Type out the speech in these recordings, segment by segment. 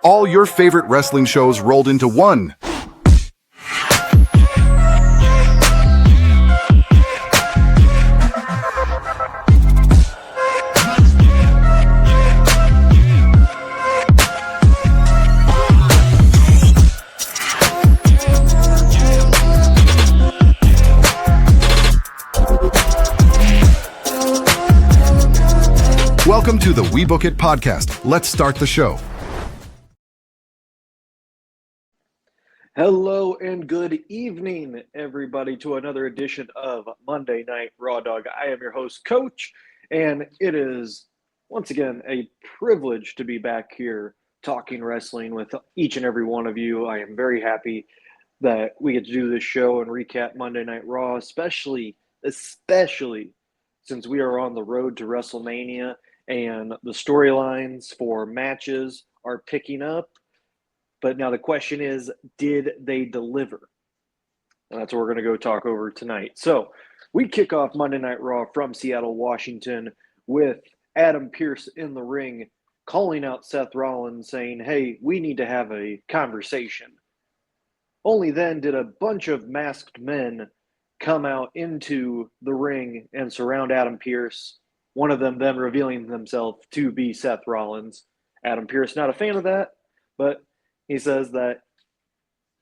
all your favorite wrestling shows rolled into one. Welcome to the We Book It podcast. Let's start the show. Hello and good evening, everybody, to another edition of Monday Night Raw Dog. I am your host, Coach, and it is, once again, a privilege to be back here talking wrestling with each and every one of you. I am very happy that we get to do this show and recap Monday Night Raw, especially since we are on the road to WrestleMania and the storylines for matches are picking up. But now the question is, did they deliver? And that's what we're going to go talk over tonight. So we kick off Monday Night Raw from Seattle, Washington, with Adam Pearce in the ring calling out Seth Rollins saying, hey, we need to have a conversation. Only then did a bunch of masked men come out into the ring and surround Adam Pearce, one of them then revealing themselves to be Seth Rollins. Adam Pearce, not a fan of that, but he says that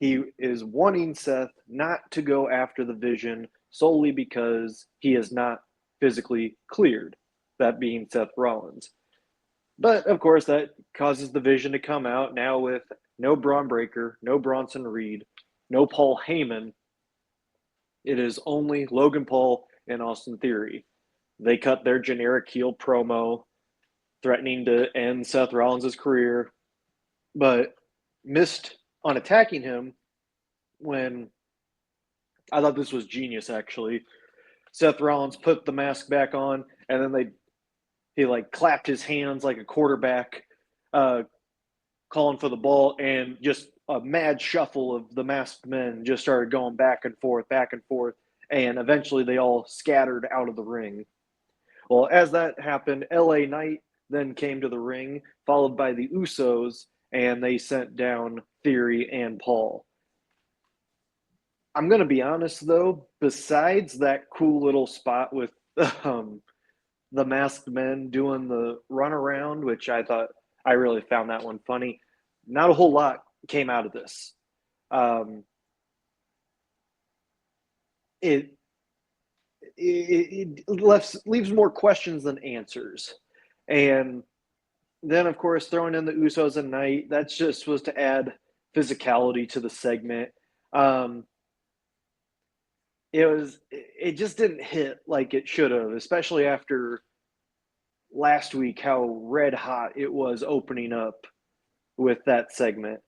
he is wanting Seth not to go after the Vision solely because he is not physically cleared, that being Seth Rollins. But, of course, that causes the Vision to come out now with no Braun Breaker, no Bronson Reed, no Paul Heyman. It is only Logan Paul and Austin Theory. They cut their generic heel promo threatening to end Seth Rollins' career, but missed on attacking him when I thought this was genius, actually. Seth Rollins put the mask back on, and then he clapped his hands like a quarterback, calling for the ball, and just a mad shuffle of the masked men just started going back and forth, and eventually they all scattered out of the ring. Well, as that happened, LA Knight then came to the ring, followed by the Usos, and they sent down Theory and Paul. I'm going to be honest, though, besides that cool little spot with the masked men doing the runaround, which I really found that one funny, not a whole lot came out of this. It leaves more questions than answers. And then, of course, throwing in the Usos and Knight, that just was to add physicality to the segment. It just didn't hit like it should have, especially after last week, how red hot it was opening up with that segment.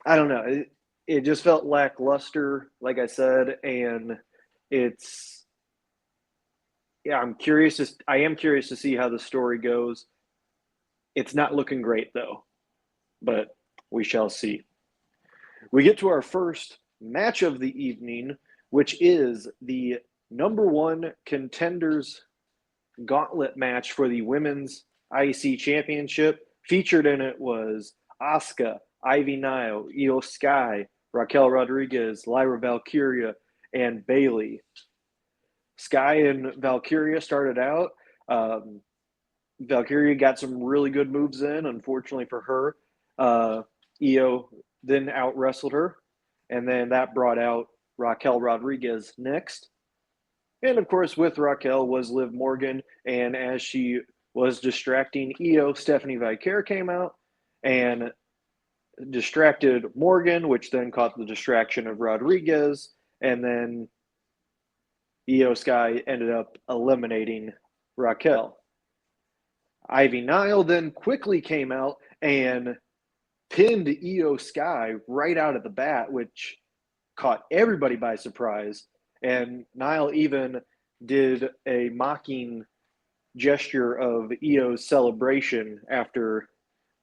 I don't know. It just felt lackluster, like I said, and I am curious to see how the story goes. It's not looking great, though, but we shall see. We get to our first match of the evening, which is the number one Contenders Gauntlet match for the Women's IC Championship. Featured in it was Asuka, Ivy Nile, Io Sky, Raquel Rodriguez, Lyra Valkyria, and Bayley. Sky and Valkyria started out. Valkyria got some really good moves in. Unfortunately for her, Io then out-wrestled her, and then that brought out Raquel Rodriguez next. And, of course, with Raquel was Liv Morgan, and as she was distracting Io, Stephanie Vicaire came out and distracted Morgan, which then caught the distraction of Rodriguez, and then Io Sky ended up eliminating Raquel. Ivy Nile then quickly came out and pinned Io Sky right out of the bat, which caught everybody by surprise. And Nile even did a mocking gesture of Io's celebration after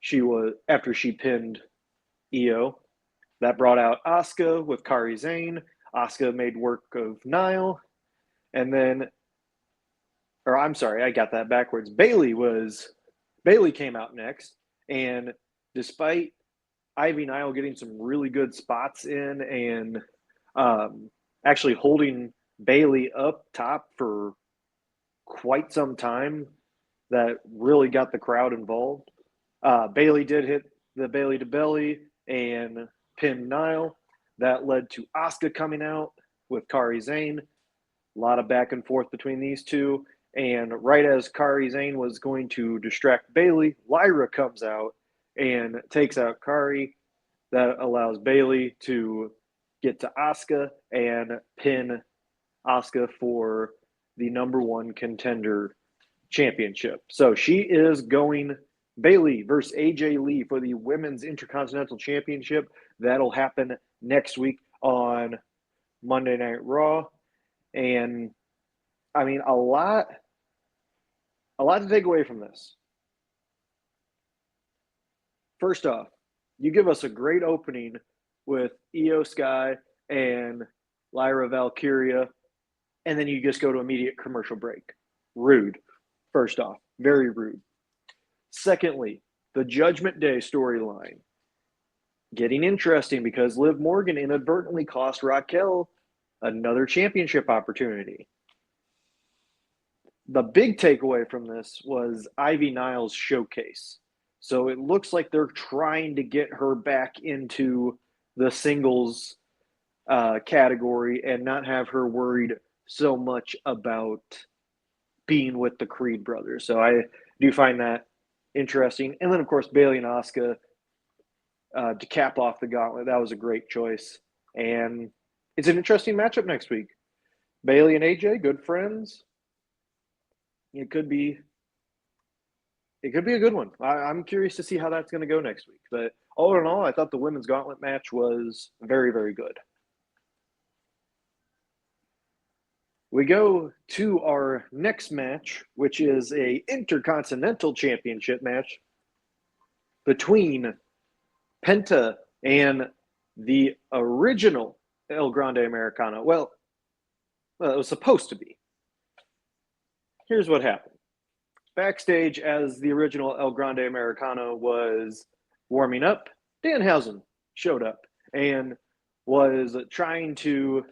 she pinned Io. That brought out Asuka with Kairi Sane. Asuka made work of Nile. And then, I got that backwards. Bayley came out next, and despite Ivy Nile getting some really good spots in and actually holding Bailey up top for quite some time, that really got the crowd involved. Bailey did hit the Bailey to belly and pin Nile. That led to Asuka coming out with Kairi Sane. A lot of back and forth between these two. And right as Kairi Sane was going to distract Bailey, Lyra comes out and takes out Kairi. That allows Bailey to get to Asuka and pin Asuka for the #1 Contender Championship. So she is going Bailey versus AJ Lee for the Women's Intercontinental Championship. That'll happen next week on Monday Night Raw. And I mean, a lot to take away from this. First off, you give us a great opening with Io Sky and Lyra Valkyria, and then you just go to immediate commercial break. Rude. First off, very rude. Secondly, the Judgment Day storyline. Getting interesting because Liv Morgan inadvertently cost Raquel another championship opportunity. The big takeaway from this was Ivy Nile's showcase. So it looks like they're trying to get her back into the singles category and not have her worried so much about being with the Creed brothers. So I do find that interesting. And then, of course, Bailey and Asuka to cap off the Gauntlet. That was a great choice. And it's an interesting matchup next week. Bailey and AJ, good friends. It could be a good one. I'm curious to see how that's going to go next week. But all in all, I thought the women's Gauntlet match was very, very good. We go to our next match, which is a Intercontinental Championship match between Penta and the original El Grande Americano. Well, it was supposed to be. Here's what happened. Backstage, as the original El Grande Americano was warming up, Danhausen showed up and was trying to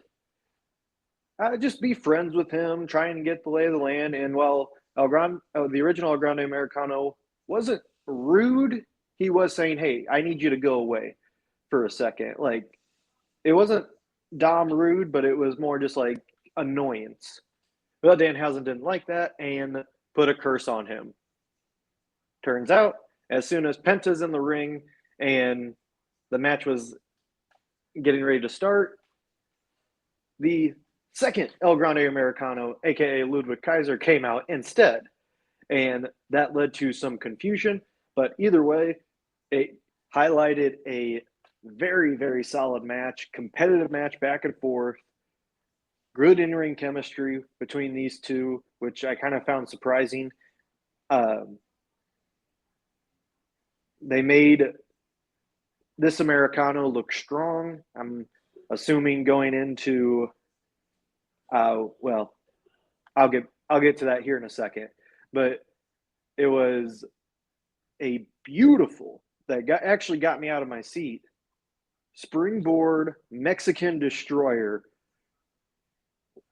just be friends with him, trying to get the lay of the land. And while the original El Grande Americano wasn't rude, he was saying, hey, I need you to go away for a second. Like, it wasn't Dom rude, but it was more just like annoyance. Well, Danhausen didn't like that and put a curse on him. Turns out, as soon as Penta's in the ring and the match was getting ready to start, the second El Grande Americano, a.k.a. Ludwig Kaiser, came out instead. And that led to some confusion. But either way, it highlighted a very, very solid match, competitive match back and forth. Good in-ring chemistry between these two, which I kind of found surprising. They made this Americano look strong. I'm assuming going into, I'll get to that here in a second. But it was a beautiful, actually got me out of my seat, springboard Mexican destroyer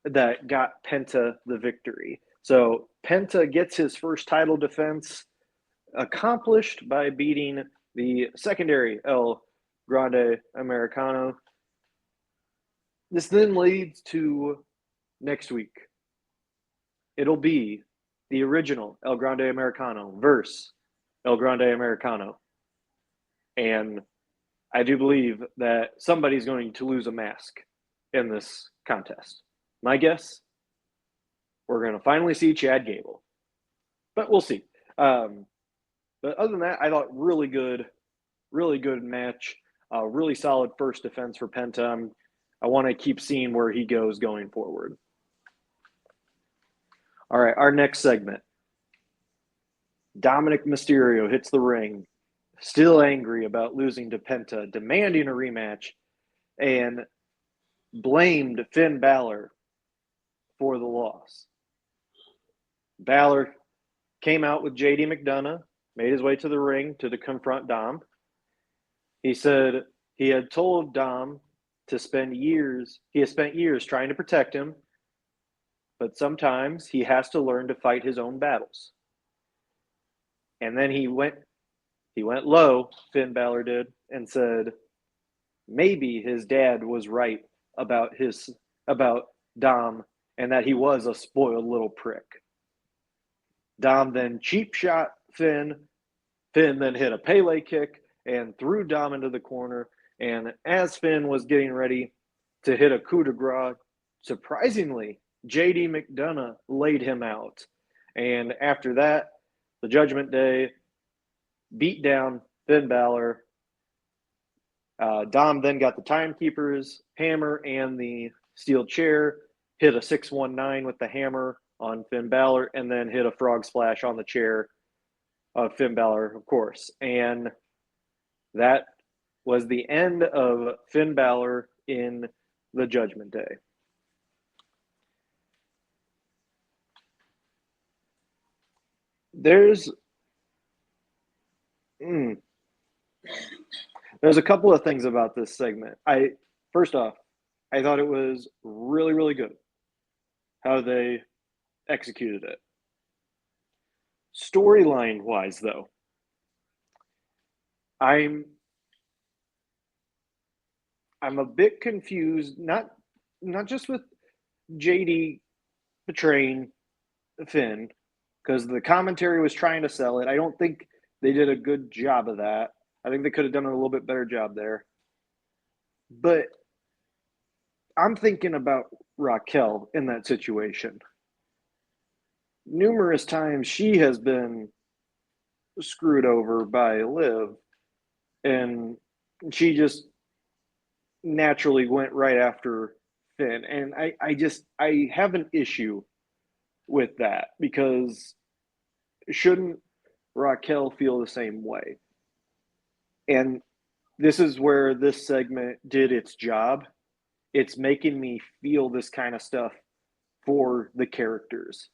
that got Penta the victory. So Penta gets his first title defense accomplished by beating the secondary El Grande Americano. This then leads to next week. It'll be the original El Grande Americano versus El Grande Americano. And I do believe that somebody's going to lose a mask in this contest. My guess, we're going to finally see Chad Gable. But we'll see. But other than that, I thought really good match. Really solid first defense for Penta. I want to keep seeing where he goes going forward. All right, our next segment. Dominic Mysterio hits the ring, still angry about losing to Penta, demanding a rematch, and blamed Finn Balor for the loss. Balor came out with JD McDonough, made his way to the ring to confront Dom. He said he had told Dom to spend years, he has spent years trying to protect him, but sometimes he has to learn to fight his own battles. And then he went low, Finn Balor did, and said maybe his dad was right about Dom and that he was a spoiled little prick. Dom then cheap shot Finn. Finn then hit a Pele kick and threw Dom into the corner. And as Finn was getting ready to hit a coup de grace, surprisingly, JD McDonough laid him out. And after that, the Judgment Day beat down Finn Balor. Dom then got the Timekeeper's hammer and the steel chair, hit a 619 with the hammer on Finn Balor, and then hit a frog splash on the chair of Finn Balor, of course. And that was the end of Finn Balor in the Judgment Day. There's a couple of things about this segment. First off, I thought it was really, really good how they executed it. Storyline wise, though, I'm a bit confused, not just with JD betraying Finn, because the commentary was trying to sell it. I don't think they did a good job of that. I think they could have done a little bit better job there. But I'm thinking about Raquel in that situation. Numerous times she has been screwed over by Liv, and she just naturally went right after Finn. And I have an issue with that, because shouldn't Raquel feel the same way? And this is where this segment did its job. It's making me feel this kind of stuff for the characters.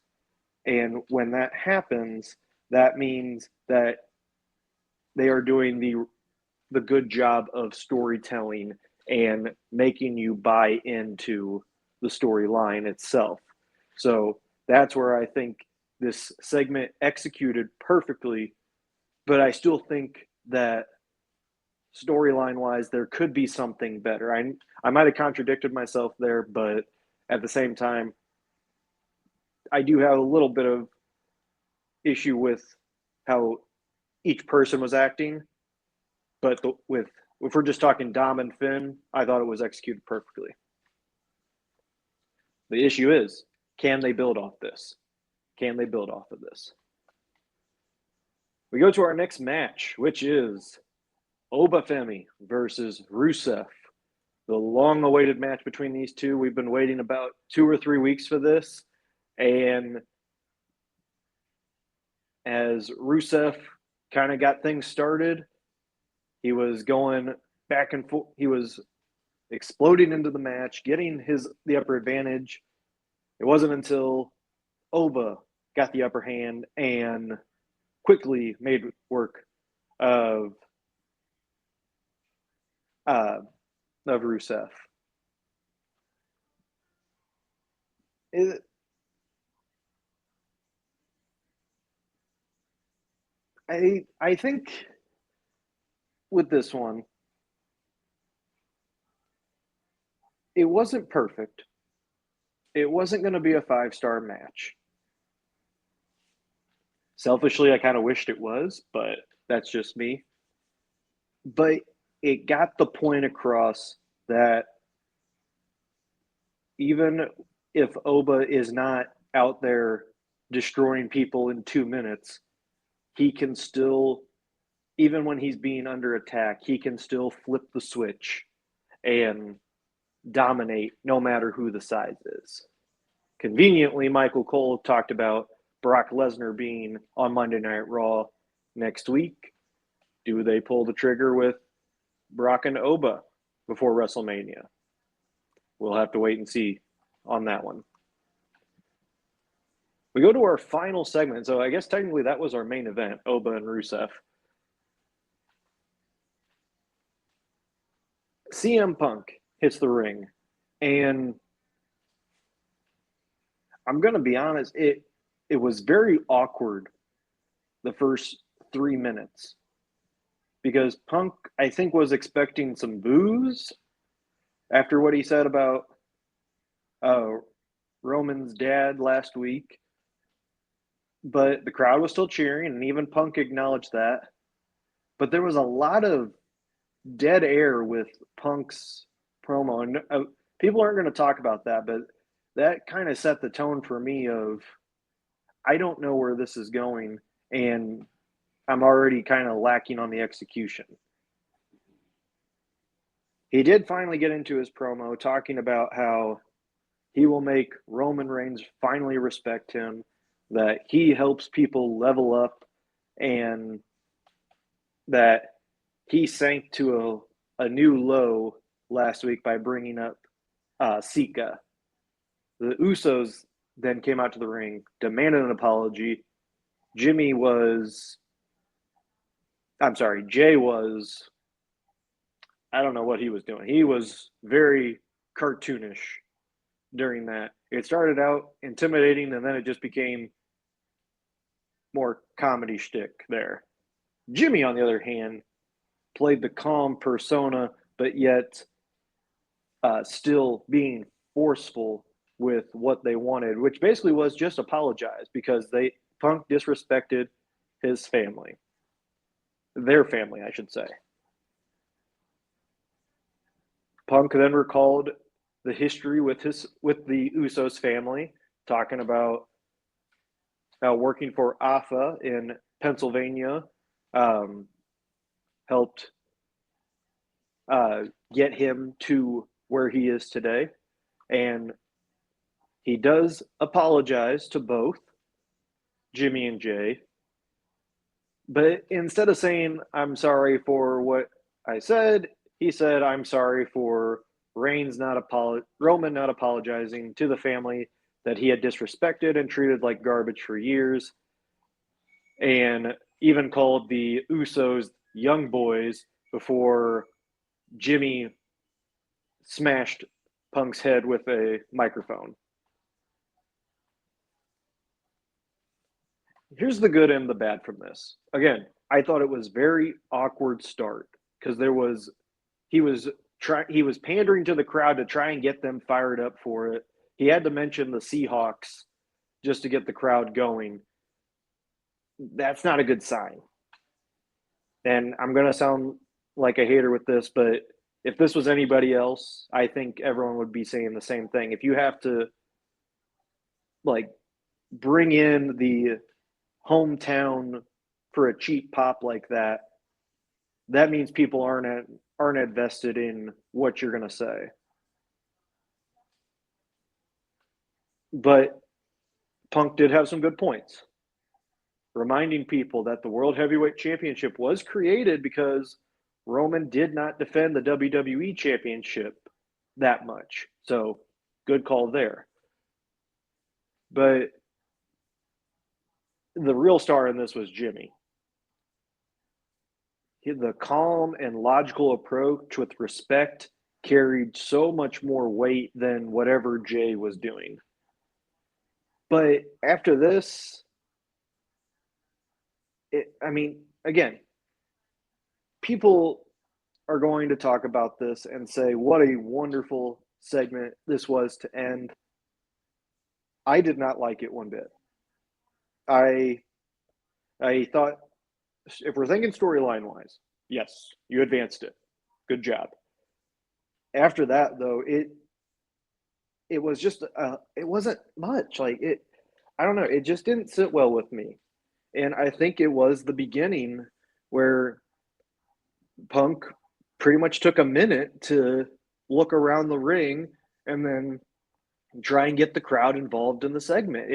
And when that happens, that means that they are doing the good job of storytelling and making you buy into the storyline itself. So that's where I think this segment executed perfectly, but I still think that storyline-wise, there could be something better. I might have contradicted myself there, but at the same time, I do have a little bit of issue with how each person was acting. But if we're just talking Dom and Finn, I thought it was executed perfectly. The issue is, can they build off this? Can they build off of this? We go to our next match, which is Oba Femi versus Rusev. The long-awaited match between these two. We've been waiting about 2 or 3 weeks for this. And as Rusev kind of got things started, he was going back and forth. He was exploding into the match, getting the upper advantage. It wasn't until Oba got the upper hand and quickly made work of Rusev. I think with this one, it wasn't perfect. It wasn't going to be a 5-star match. Selfishly, I kind of wished it was, but that's just me. But it got the point across that even if Oba is not out there destroying people in 2 minutes, he can still, even when he's being under attack, he can still flip the switch and dominate no matter who the size is. Conveniently, Michael Cole talked about Brock Lesnar being on Monday Night Raw next week. Do they pull the trigger with Brock and Oba before WrestleMania? We'll have to wait and see on that one. We go to our final segment. So I guess technically that was our main event, Oba and Rusev. CM Punk hits the ring, and I'm going to be honest, it was very awkward the first 3 minutes because Punk, I think, was expecting some boos after what he said about Roman's dad last week. But the crowd was still cheering, and even Punk acknowledged that. But there was a lot of dead air with Punk's promo, and people aren't going to talk about that, but that kind of set the tone for me of I don't know where this is going, and I'm already kind of lacking on the execution. He did finally get into his promo talking about how he will make Roman Reigns finally respect him, that he helps people level up, and that he sank to a new low last week by bringing up Sika. The Usos then came out to the ring, demanded an apology. Jay was, I don't know what he was doing. He was very cartoonish during that. It started out intimidating, and then it just became more comedy shtick there. Jimmy, on the other hand, played the calm persona, but yet still being forceful with what they wanted, which basically was just apologize because Punk disrespected his family. Their family, I should say. Punk then recalled the history with the Usos family, talking about working for AFA in Pennsylvania, helped get him to where he is today. And he does apologize to both Jimmy and Jay. But instead of saying, I'm sorry for what I said, he said, I'm sorry for Roman not apologizing to the family that he had disrespected and treated like garbage for years. And even called the Usos young boys before Jimmy smashed Punk's head with a microphone. Here's the good and the bad from this. Again, I thought it was very awkward start because he was pandering to the crowd to try and get them fired up for it. He had to mention the Seahawks just to get the crowd going. That's not a good sign. And I'm going to sound like a hater with this, but if this was anybody else, I think everyone would be saying the same thing. If you have to bring in the hometown for a cheap pop like that, that means people aren't invested in what you're going to say. But Punk did have some good points, reminding people that the World Heavyweight Championship was created because Roman did not defend the WWE Championship that much. So, good call there. But the real star in this was Jimmy. The calm and logical approach with respect carried so much more weight than whatever Jay was doing. But after this, again, people are going to talk about this and say, what a wonderful segment this was to end. I did not like it one bit. I thought, if we're thinking storyline-wise, yes, you advanced it. Good job. After that, though, it was just it wasn't much. I don't know. It just didn't sit well with me, and I think it was the beginning where Punk pretty much took a minute to look around the ring and then try and get the crowd involved in the segment.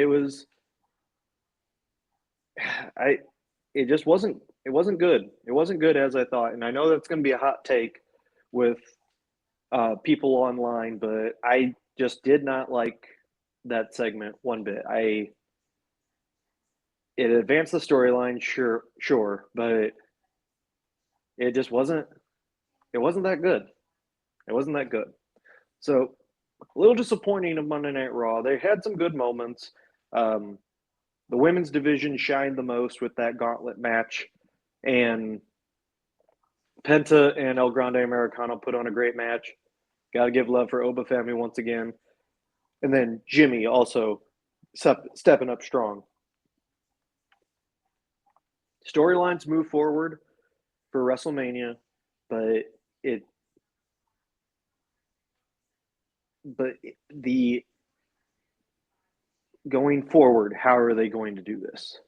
It just wasn't good. It wasn't good as I thought. And I know that's going to be a hot take with people online, but I just did not like that segment one bit. It advanced the storyline, sure, but it just wasn't that good. It wasn't that good. So a little disappointing of Monday Night Raw. They had some good moments. The women's division shined the most with that Gauntlet match, and Penta and El Grande Americano put on a great match. Got to give love for Oba Femi once again. And then Jimmy also stepping up strong. Storylines move forward for WrestleMania, but the going forward, how are they going to do this?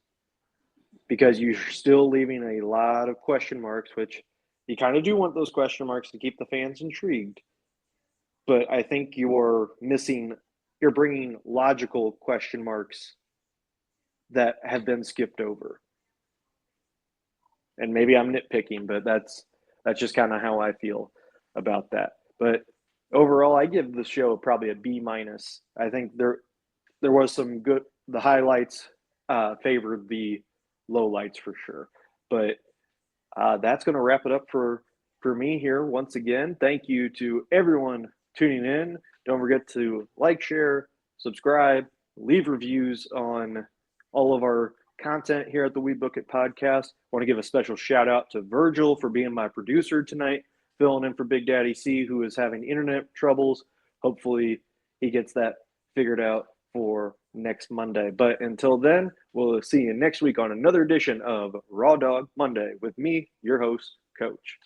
Because you're still leaving a lot of question marks, which you kind of do want those question marks to keep the fans intrigued. But I think you're bringing logical question marks that have been skipped over. And maybe I'm nitpicking, but that's just kind of how I feel about that. But overall, I give the show probably a B minus. I think there was some good. The highlights favored the lowlights for sure. But that's going to wrap it up for me here. Once again, thank you to everyone tuning in. Don't forget to like, share, subscribe, leave reviews on all of our content here at the We Book It podcast. I want to give a special shout out to Virgil for being my producer tonight, filling in for Big Daddy C, who is having internet troubles. Hopefully he gets that figured out for next Monday. But until then, we'll see you next week on another edition of Raw Dog Monday with me, your host, Coach.